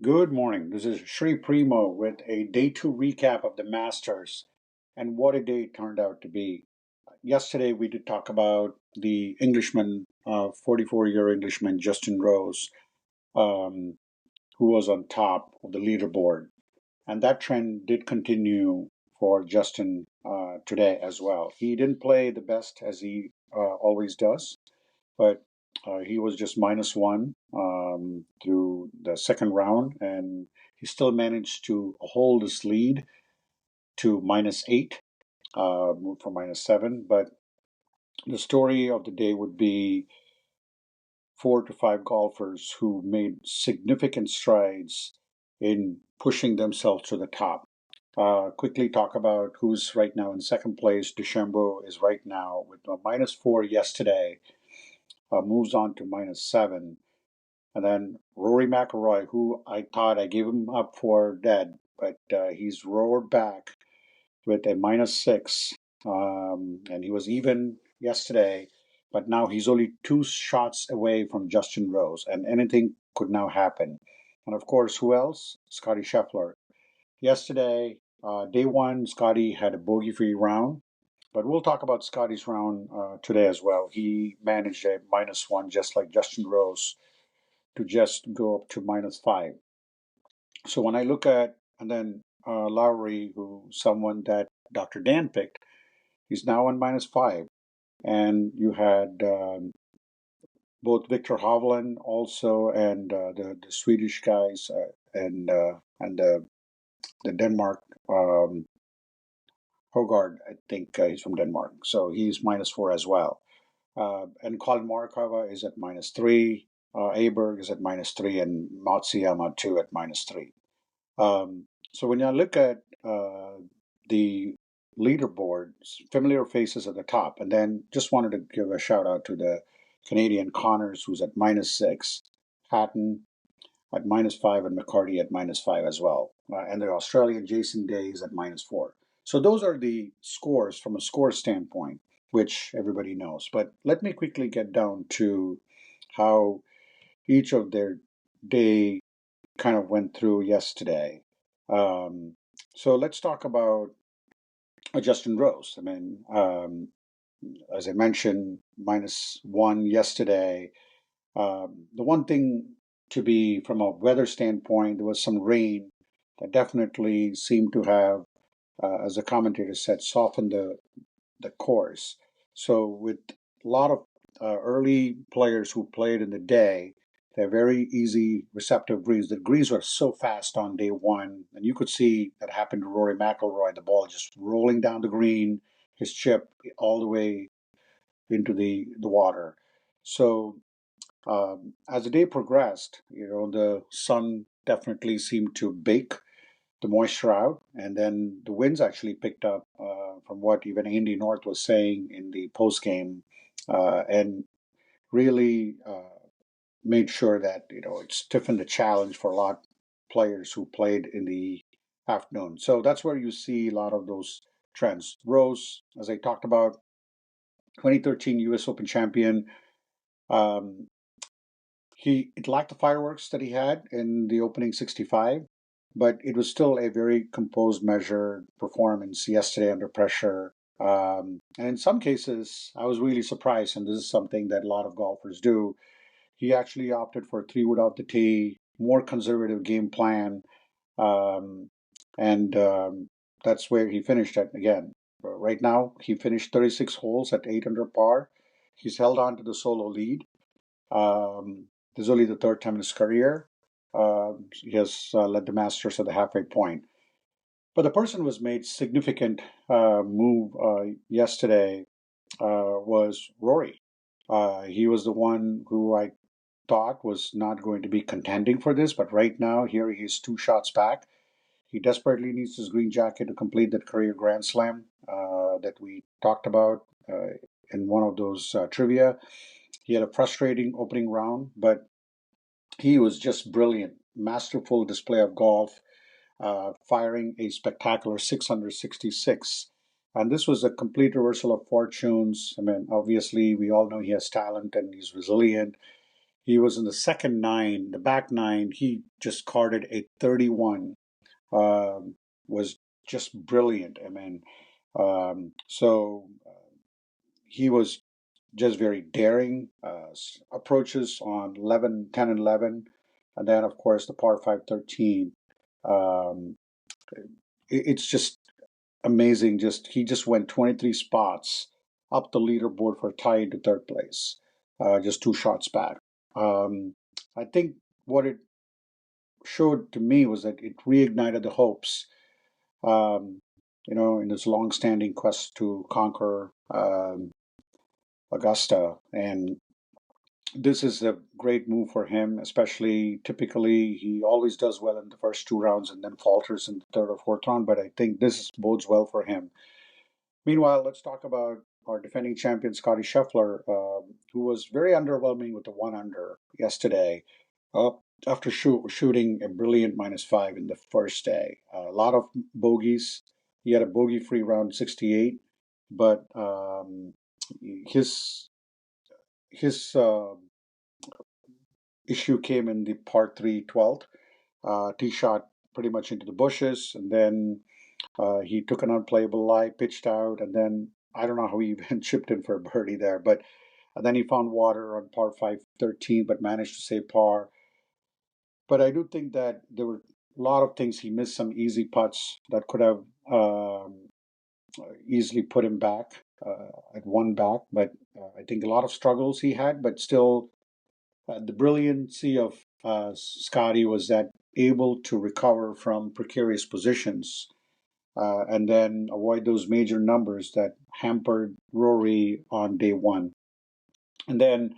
Good morning. This is Sri Primo with a day two recap of the Masters and what a day it turned out to be. Yesterday, we did talk about the Englishman, 44-year Englishman Justin Rose, um, who was on top of the leaderboard. And that trend did continue for Justin today as well. He didn't play the best as he always does, but he was just -1 through the second round, and he still managed to hold his lead to -8, moved from -7. But the story of the day would be 4 to 5 golfers who made significant strides in pushing themselves to the top. Quickly talk about who's right now in second place. DeChambeau is right now with a -4 yesterday, moves on to -7. And then Rory McIlroy, who I thought I gave him up for dead, but he's roared back with a -6. And he was even yesterday, but now he's only 2 shots away from Justin Rose, and anything could now happen. And of course, who else? Scottie Scheffler. Yesterday, day one, Scottie had a bogey-free round, but we'll talk about Scottie's round today as well. He managed a -1, just like Justin Rose, to just go up to -5. So when I look at, and then Lowry, who someone that Dr. Dan picked, he's now on -5. And you had both Victor Hovland also and the Swedish guys and the Denmark Hogard, I think he's from Denmark. So he's -4 as well. And Colin Morikawa is at -3. Aberg is at -3, and Matsuyama too at -3. So when I look at the leaderboards, familiar faces at the top, and then just wanted to give a shout out to the Canadian Connors, who's at -6, Hatton at -5, and McCarty at -5 as well, and the Australian Jason Day is at -4. So those are the scores from a score standpoint, which everybody knows. But let me quickly get down to how each of their day kind of went through yesterday. Um, so let's talk about Justin Rose. I mean, as I mentioned, -1 yesterday. The one thing to be from a weather standpoint, there was some rain that definitely seemed to have, as the commentator said, softened the course. So with a lot of early players who played in the day, they're very easy, receptive greens. The greens were so fast on day one, and you could see that happened to Rory McIlroy. The ball just rolling down the green, his chip all the way into the water. So as the day progressed, the sun definitely seemed to bake the moisture out, and then the winds actually picked up, from what even Andy North was saying in the post game, and really made sure that it stiffened the challenge for a lot of players who played in the afternoon. So that's where you see a lot of those trends. Rose, as I talked about, 2013 U.S. Open champion. Um, he it lacked the fireworks that he had in the opening 65, but it was still a very composed, measured performance yesterday under pressure. And in some cases, I was really surprised, and this is something that a lot of golfers do. He actually opted for 3 wood off the tee, more conservative game plan, um, and that's where he finished at again. Right now, he finished 36 holes at 8 under par. He's held on to the solo lead. This is only the third time in his career. He has led the Masters at the halfway point. But the person who was made significant move yesterday was Rory. He was the one who I thought was not going to be contending for this, but right now, here he is 2 shots back. He desperately needs his green jacket to complete that career Grand Slam that we talked about in one of those trivia. He had a frustrating opening round, but he was just brilliant, masterful display of golf, firing a spectacular 666. And this was a complete reversal of fortunes. I mean, obviously, we all know he has talent and he's resilient. He was in the second nine, the back nine. He just carded a 31. Was just brilliant. I mean, so he was just very daring approaches on 11, 10, and 11. And then, of course, the par 5 13. Um, it's just amazing. Just he just went 23 spots up the leaderboard for a tie into third place, just two shots back. I think what it showed to me was that it reignited the hopes, um, in his long-standing quest to conquer Augusta. And this is a great move for him, especially typically he always does well in the first two rounds and then falters in the third or fourth round. But I think this bodes well for him. Meanwhile, let's talk about our defending champion, Scottie Scheffler, who was very underwhelming with the one under yesterday, uh, after shooting a brilliant -5 in the first day. A lot of bogeys. He had a bogey-free round 68, but his his issue came in the par 3 12th. Tee shot pretty much into the bushes, and then he took an unplayable lie, pitched out, and then I don't know how he even chipped in for a birdie there, but and then he found water on par 5 13, but managed to save par. But I do think that there were a lot of things he missed, some easy putts that could have easily put him back at one back. But I think a lot of struggles he had, but still the brilliancy of Scotty was that able to recover from precarious positions and then avoid those major numbers that hampered Rory on day one. And then,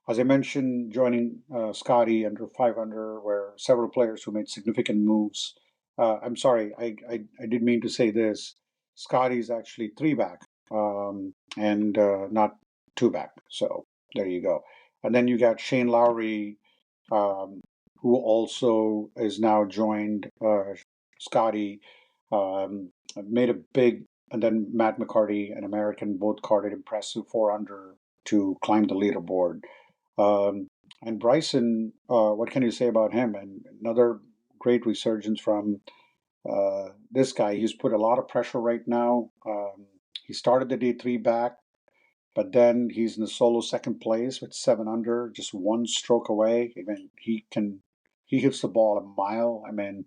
as I mentioned, joining Scotty under 500 were several players who made significant moves. I'm sorry, I did mean to say this. Scotty's actually three back and not two back. So there you go. And then you got Shane Lowry, um, who also is now joined Scotty, made a big, and then Matt McCarty, an American, both carded impressive four under to climb the leaderboard. Um, and Bryson, what can you say about him? And another great resurgence from this guy. He's put a lot of pressure right now. He started the day three back, but then he's in the solo second place with seven under, just one stroke away. I mean, he hits the ball a mile. I mean,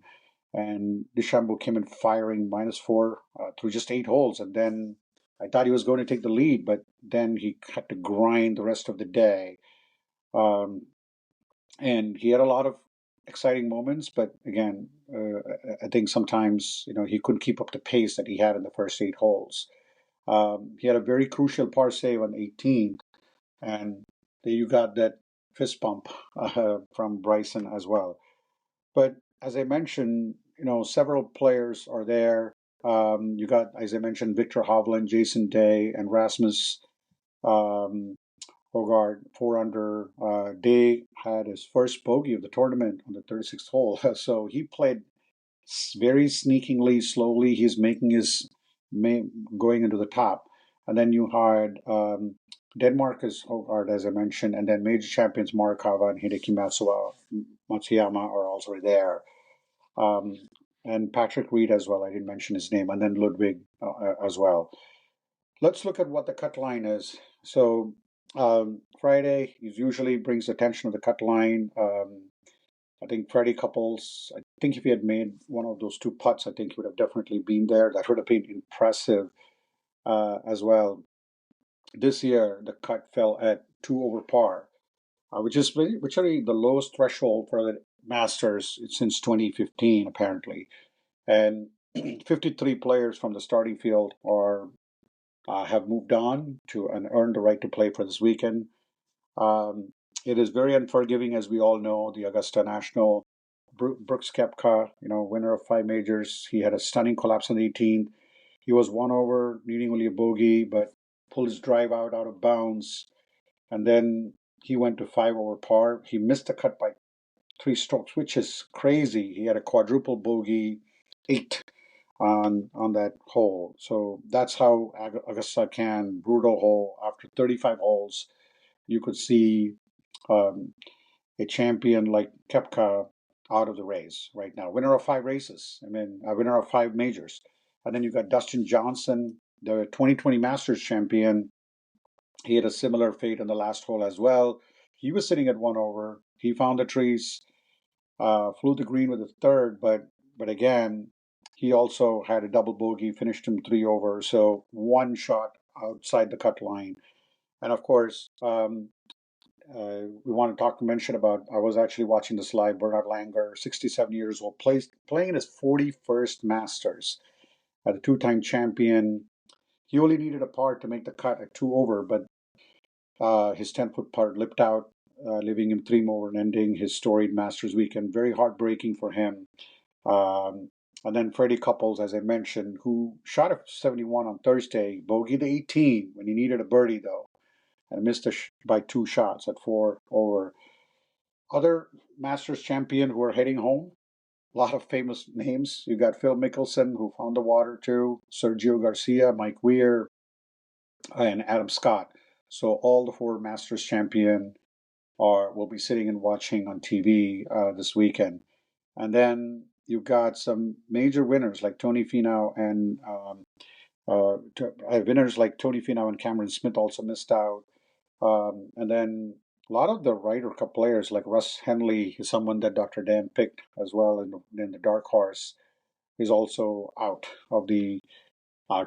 and DeChambeau came in firing -4 through just 8 holes, and then I thought he was going to take the lead, but then he had to grind the rest of the day. Um, and he had a lot of exciting moments, but again, I think sometimes he couldn't keep up the pace that he had in the first 8 holes. He had a very crucial par save on 18th, and there you got that fist pump from Bryson as well. But as I mentioned, several players are there. You got, as I mentioned, Victor Hovland, Jason Day, and Rasmus um, Hogard, four under. Day had his first bogey of the tournament on the 36th hole. So he played very sneakingly, slowly. He's making his going into the top. And then you had Denmark's Hogard, as I mentioned, and then major champions Morikawa and Hideki Matsuyama are also there. Um, and Patrick Reed as well. I didn't mention his name. And then Ludwig as well. Let's look at what the cut line is. So Friday usually brings attention to the cut line. I think Freddie Couples, I think if he had made one of those two putts, I think he would have definitely been there. That would have been impressive as well. This year, the cut fell at 2 over par, which is literally the lowest threshold for the Masters since 2015, apparently. And 53 players from the starting field are have moved on to and earned the right to play for this weekend. Um, it is very unforgiving, as we all know. The Augusta National, Brooks Koepka, winner of 5 majors, he had a stunning collapse on the 18th. He was one over, needing only a bogey, but pulled his drive out of bounds, and then he went to 5 over par. He missed the cut by 3 strokes, which is crazy. He had a quadruple bogey, 8 on that hole. So that's how Augusta can brutal hole after 35 holes. You could see a champion like Kepka out of the race right now. Winner of 5 races. I mean, a winner of 5 majors. And then you got Dustin Johnson, the 2020 Masters champion. He had a similar fate in the last hole as well. He was sitting at 1 over. He found the trees, flew the green with a third, but again, he also had a double bogey, finished him 3 over. So one shot outside the cut line. And of course, we want to mention about. I was actually watching this live. Bernard Langer, 67 years old, playing in his 41st Masters, the two-time champion. He only needed a par to make the cut at 2 over, but his 10-foot putt lipped out, leaving him 3 more and ending his storied Masters weekend. Very heartbreaking for him. Um, and then Freddie Couples, as I mentioned, who shot a 71 on Thursday, bogeyed the 18 when he needed a birdie, though, and missed by 2 shots at 4 over. Other Masters champion who are heading home, a lot of famous names. You got Phil Mickelson, who found the water too, Sergio Garcia, Mike Weir, and Adam Scott. So all the 4 Masters champion will be sitting and watching on TV this weekend. And then you've got some major winners like Tony Finau and winners like Tony Finau and Cameron Smith also missed out. And then a lot of the Ryder Cup players like Russ Henley, someone that Dr. Dan picked as well in the dark horse, is also out of the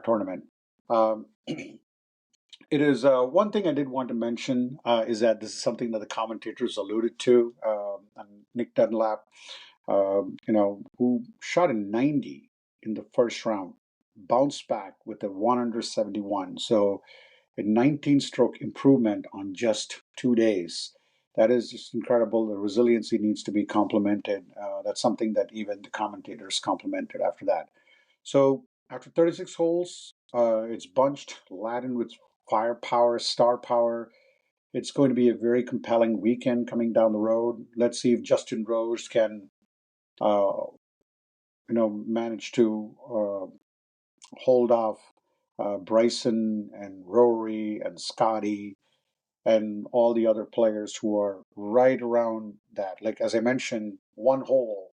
tournament. Um, it is one thing I did want to mention is that this is something that the commentators alluded to. And Nick Dunlap, who shot a 90 in the first round, bounced back with a 171. So a 19-stroke improvement on just 2 days. That is just incredible. The resiliency needs to be complimented. That's something that even the commentators complimented after that. So after 36 holes, it's bunched, laden with firepower, star power. It's going to be a very compelling weekend coming down the road. Let's see if Justin Rose can, manage to hold off Bryson and Rory and Scottie and all the other players who are right around that. Like, as I mentioned, one hole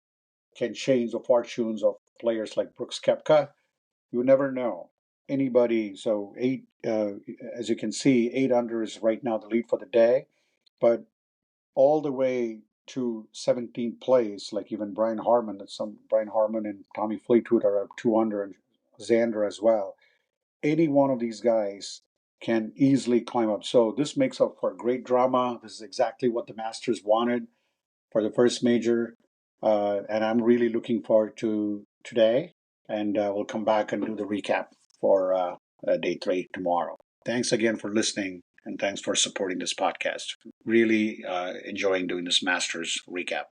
can change the fortunes of players like Brooks Koepka. You never know. Anybody, so as you can see, 8 under is right now the lead for the day, but all the way to 17th place, like even Brian Harman and Tommy Fleetwood are up 2 under, and Xander as well. Any one of these guys can easily climb up. So this makes up for great drama. This is exactly what the Masters wanted for the first major. And I'm really looking forward to today. And we'll come back and do the recap for day 3 tomorrow. Thanks again for listening. And thanks for supporting this podcast. Really enjoying doing this Masters recap.